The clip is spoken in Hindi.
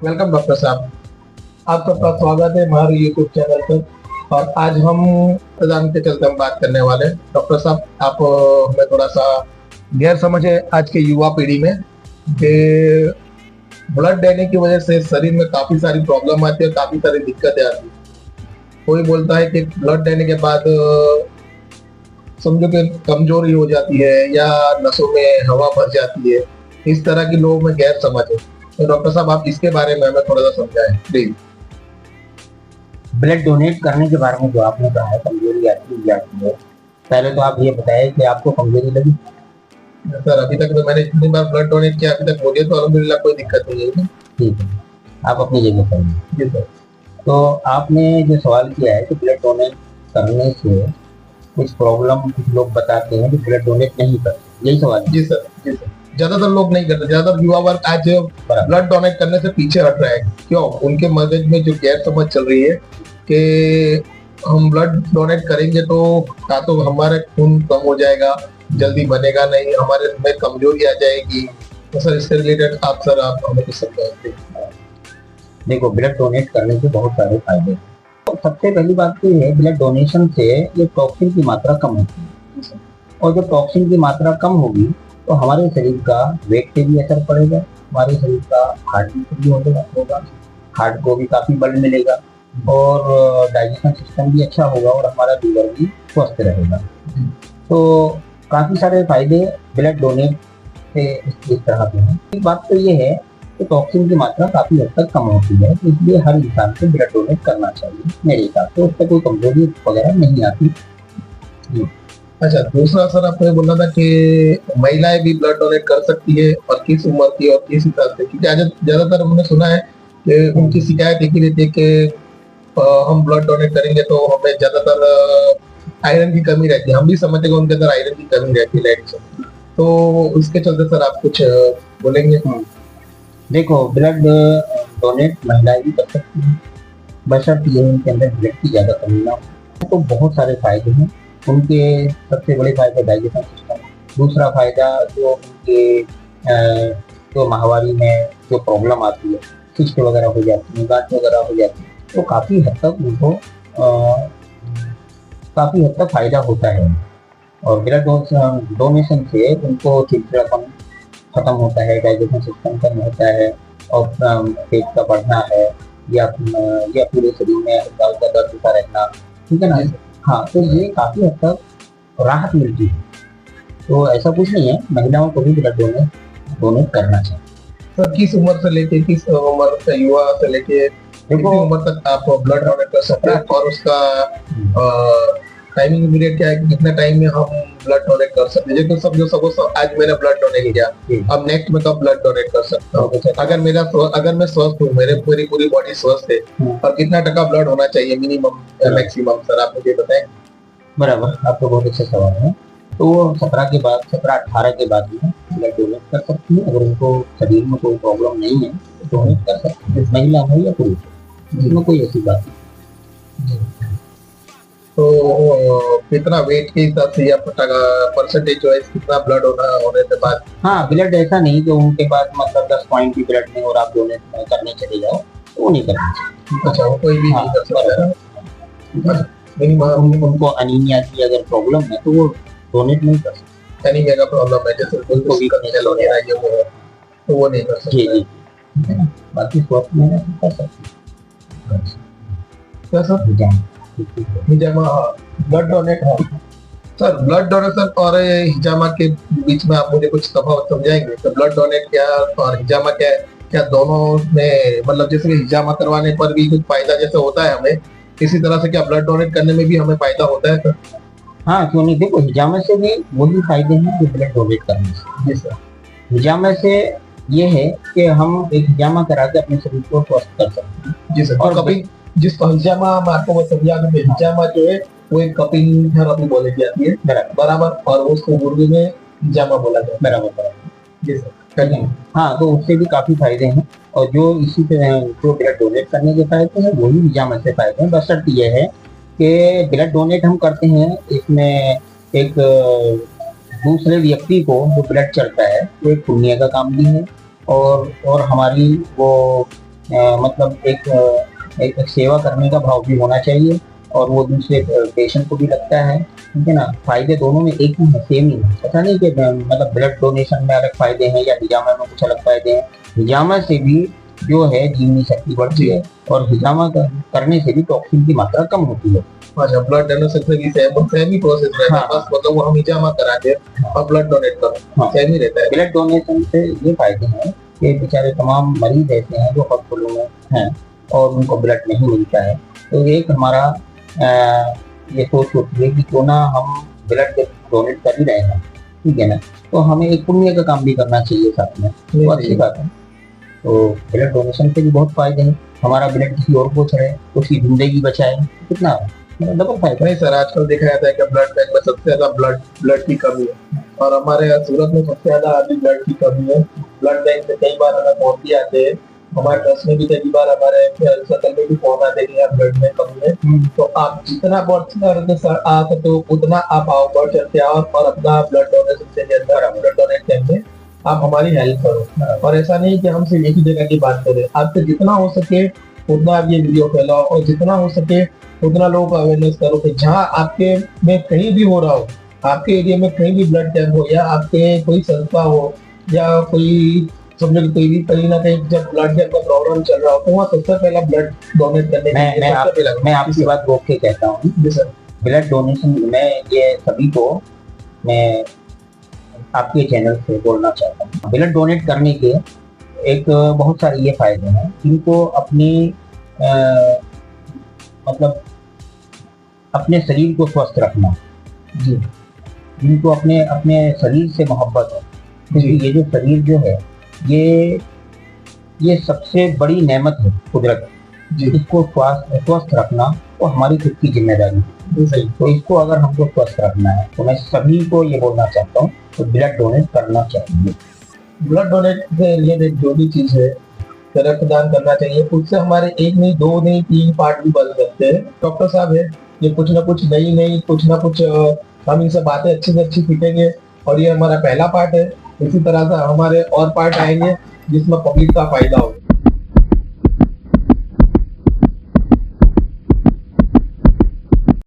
वेलकम डॉक्टर साहब। आपका स्वागत है हमारे यूट्यूब चैनल पर। और आज हम प्रदान के चलते हम बात करने वाले हैं। डॉक्टर साहब, आप हमें थोड़ा सा गैर समझ है आज के युवा पीढ़ी में कि ब्लड देने की वजह से शरीर में काफी सारी प्रॉब्लम आती है, काफी सारी दिक्कतें आती है। कोई बोलता है कि ब्लड देने के बाद समझो कि कमजोरी हो जाती है या नसों में हवा भर जाती है। इस तरह की लोगों में गैर समझ है। तो डॉक्टर साहब, आप इसके बारे में हमें थोड़ा सा समझाएं प्लीज। ब्लड डोनेट करने के बारे में जो आपने कहा है कमजोरी आती है। पहले तो आप ये बताएं कि आपको कमजोरी लगी। सर, अभी तक तो मैंने जितनी बार ब्लड डोनेट किया अभी तक मुझे तो अल्हम्दुलिल्लाह कोई दिक्कत नहीं है। ठीक है, आप अपनी जगह पर हैं। जी सर। तो आपने जो सवाल किया है कि ब्लड डोनेट करने से कुछ प्रॉब्लम, कुछ लोग बताते हैं कि ब्लड डोनेट नहीं करते, यही सवाल है? जी सर, जी सर। ज्यादातर लोग नहीं करते, ज्यादातर युवा वर्ग आज ब्लड डोनेट करने से पीछे हट रहा है। क्यों? उनके मगज में जो गैर समझ चल रही है कि हम ब्लड डोनेट करेंगे तो या तो हमारा खून कम हो जाएगा, जल्दी बनेगा नहीं, हमारे में कमजोरी आ जाएगी। तो सर, इससे रिलेटेड आप हमें कुछ समझाएंगे? देखो, ब्लड डोनेट करने के बहुत सारे फायदे हैं। तो सबसे पहली बात तो ये है, ब्लड डोनेशन से ये टॉक्सिन की मात्रा कम होती है, और जब टॉक्सिन की मात्रा कम होगी तो हमारे शरीर का वेट पे भी असर पड़ेगा, हमारे शरीर का हार्ट बीट भी होगा, हार्ट को भी काफी बल मिलेगा, और डाइजेशन सिस्टम भी अच्छा होगा, और हमारा लीवर भी स्वस्थ रहेगा। तो काफी सारे फायदे ब्लड डोनेट से इस तरह के हैं। एक बात तो ये है कि टॉक्सिन की मात्रा काफी हद तक कम होती है, तो इसलिए हर इंसान को ब्लड डोनेट करना चाहिए मेरे हिसाब से। उससे कोई कमजोरी वगैरह नहीं आती। अच्छा, दूसरा सर, आपने बोला था कि महिलाएं भी ब्लड डोनेट कर सकती है, और किस उम्र की और किस हिसाब से? क्योंकि ज्यादातर हमने सुना है कि उनकी शिकायत एक ही रहती है कि हम ब्लड डोनेट करेंगे तो हमें ज्यादातर आयरन की कमी रहती है। हम भी समझते हैं कि उनके अंदर आयरन की कमी रहती है, लेडीज। तो उसके चलते सर आप कुछ बोलेंगे? देखो, ब्लड डोनेट महिलाएं भी कर सकती हैं, बशर्ते ये उनके अंदर ब्लड की ज्यादा कमी ना हो। तो बहुत सारे फायदे हैं उनके। सबसे बड़े फायदे डाइजेशन सिस्टम। दूसरा फायदा जो उनके जो माहवारी में जो प्रॉब्लम आती है, सिस्ट वगैरह हो जाती है, गांठ वगैरह हो जाती है, तो काफी हद तक उनको काफी हद तक फायदा होता है। और ब्लड डोनेशन से उनको चिड़चिड़ापन खत्म होता है, डाइजेशन सिस्टम कम होता है, और पेट का बढ़ना है, या पूरे शरीर में हल्का हल्का दर्द होता रहना, ठीक है ना? हाँ, तो ये काफी हद तक राहत मिलती है। तो ऐसा कुछ नहीं है, महिलाओं को भी ब्लड डोनेट करना चाहिए। सर, किस उम्र से लेके किस उम्र से, युवा से लेके कितनी उम्र तक आप ब्लड डोनेट कर सकते हैं? और उसका टाइमिंग पीरियड क्या है कि कितना टाइम में हम ब्लड डोनेट कर सकते हैं? जैसे समझो सपोज आज मैंने ब्लड डोनेट किया, अब नेक्स्ट में कब ब्लड डोनेट कर सकता हूँ? अगर मैं स्वस्थ हूँ, मेरे पूरी बॉडी स्वस्थ है, और कितना टका ब्लड होना चाहिए मिनिमम या मैक्सिमम? सर, आप मुझे बताएं। बराबर, आपका बहुत अच्छा सवाल है। तो 17-18 के बाद में ब्लड डोनेट कर सकती है, अगर उनको शरीर में कोई प्रॉब्लम नहीं है तो डोनेट कर सकती है, महिला हो या पुरुष हो, इसमें कोई ऐसी बात नहीं। तो कितना वेट के हिसाब से या परसेंटेज जो है कितना ब्लड होने के बाद? हाँ, ब्लड ऐसा नहीं कि उनके पास मतलब 10 पॉइंट की ब्लड नहीं और आप डोनेट करने चले जाओ, तो वो नहीं करना चाहिए। अच्छा, वो कोई भी नहीं कर सकता? उनको अनीमिया की अगर प्रॉब्लम है तो वो डोनेट नहीं कर सकते। एनीमिया का प्रॉब्लम है, जैसे उनको वीकनेस वगैरह ये वो है, तो वो नहीं कर जी सकते। जी, बाकी स्वस्थ में कर सकते हैं। क्या सर? हिजामा, ब्लड डोनेट। हाँ सर, ब्लड डोनेशन और हिजामा के बीच में आप मुझे कुछ तफावत समझाएंगे? तो ब्लड डोनेट क्या और हिजामा क्या है? क्या दोनों में मतलब जैसे हिजामा करवाने पर भी कुछ फायदा जैसे होता है हमें, इसी तरह से क्या ब्लड डोनेट करने में भी हमें फायदा होता है सर? हाँ, क्यों नहीं। देखो, हिजामा से भी वही फायदे हैं जो ब्लड डोनेट करने से। जी सर। हिजामा से ये है कि हम एक हिजामा करा के अपने शरीर को स्वस्थ कर सकते हैं। जी सर। और कभी जिस हिजामा हम आपको वो समझा दें, हिजामा जो है वो एक कपिंग थेरेपी बोली जाती है, बराबर, और उसको उर्दू में हिजामा बोला जाता है। बराबर। जी सर। हाँ, तो उससे भी काफी फायदे हैं, और जो इसी पे जो ब्लड डोनेट करने के फायदे हैं वही हिजामा से फायदे हैं। बशर्ते ये है कि ब्लड डोनेट हम करते हैं, इसमें एक दूसरे व्यक्ति को जो ब्लड चढ़ता है वो एक पुण्य का काम भी है, और हमारी वो मतलब एक सेवा करने का भाव भी होना चाहिए, और वो दूसरे पेशेंट को भी लगता है, ठीक है ना। फायदे दोनों में एक ही है, सेम ही है। ऐसा नहीं कि मतलब ब्लड डोनेशन में अलग फायदे हैं या हिजामा में कुछ अलग फायदे हैं। हिजामा से भी जो है जीवनी शक्ति बढ़ती है, और हिजामा करने से भी टॉक्सिन की मात्रा कम होती है। अच्छा, ब्लड डोनेशन से भी सेम ही प्रोसेस रहता है, हाँ। बस मतलब वो हम हिजामा करा के और ब्लड डोनेट करो, हाँ। सेम ही रहता है। ब्लड डोनेशन से ये फायदे हैं कि बेचारे तमाम मरीज ऐसे हैं जो हॉस्पिटलों में हैं और उनको ब्लड नहीं मिलता है, तो एक हमारा ये सोच होती है कि क्यों ना हम ब्लड डोनेट कर ही रहे हैं, ठीक है ना, तो हमें एक पुण्य का काम भी करना चाहिए साथ में, तो अच्छी बात है। तो ब्लड डोनेशन से भी बहुत फायदे हैं। हमारा ब्लड किसी और को चढ़े, उसकी जिंदगी बचाए, कितना डबल फायदा। नहीं सर, आजकल देखा जाता है कि ब्लड बैंक में सबसे ज्यादा ब्लड की कमी है, और हमारे यहाँ सूरत में सबसे ज्यादा अभी ब्लड की कमी है। ब्लड बैंक से कई बार हमें फोन भी आते हैं, हमारे ट्रस्ट में भी कई बार हमारे सर्कल में भी फोन आते हैं कि ब्लड में कमी है। तो आप जितना बढ़ आ सकते हो उतना आप आओ, बढ़ चढ़ते आओ और अपना ब्लड डोनेशन से अंदर ब्लड डोनेट करके आप हमारी हेल्प करो। और ऐसा नहीं कि हम सिर्फ एक ही जगह की बात करें, आपसे जितना हो सके उतना आप ये वीडियो फैलाओ, और जितना हो सके उतना लोगों को अवेयरनेस करो कि जहाँ आपके में कहीं भी हो रहा हो, आपके एरिया में कहीं भी ब्लड कैंप हो, या आपके कोई संस्था हो, या कोई समझो कोई भी कहीं ना कहीं जब ब्लड कैंप का प्रॉब्लम चल रहा हो, तो वहाँ सबसे पहला ब्लड डोनेट करने के लिए मैं आपकी बात रोक के कहता हूँ। जी सर। ब्लड डोनेशन में ये सभी को मैं आपके चैनल से बोलना चाहता हूँ, ब्लड डोनेट करने के एक बहुत सारे ये फायदे हैं। इनको अपनी मतलब अपने शरीर को स्वस्थ रखना, जी, जिनको अपने अपने शरीर से मोहब्बत है, क्योंकि ये जो शरीर जो है ये सबसे बड़ी नेमत है कुदरत, इसको स्वस्थ रखना वो हमारी खुद की जिम्मेदारी है। तो इसको अगर हमको स्वस्थ रखना है तो मैं सभी को ये बोलना चाहता हूँ तो ब्लड डोनेट करना चाहिए। ब्लड डोनेट से रिलेटेड जो भी चीज है, रक्तदान करना चाहिए, उससे हमारे एक नहीं, दो नहीं, 3 पार्ट भी बन सकते हैं। डॉक्टर साहब है, ये कुछ ना कुछ नई कुछ ना कुछ हम इनसे बातें अच्छी से अच्छी सीखेंगे, और ये हमारा पहला पार्ट है। इसी तरह से हमारे और पार्ट आएंगे जिसमें पब्लिक का फायदा होगा।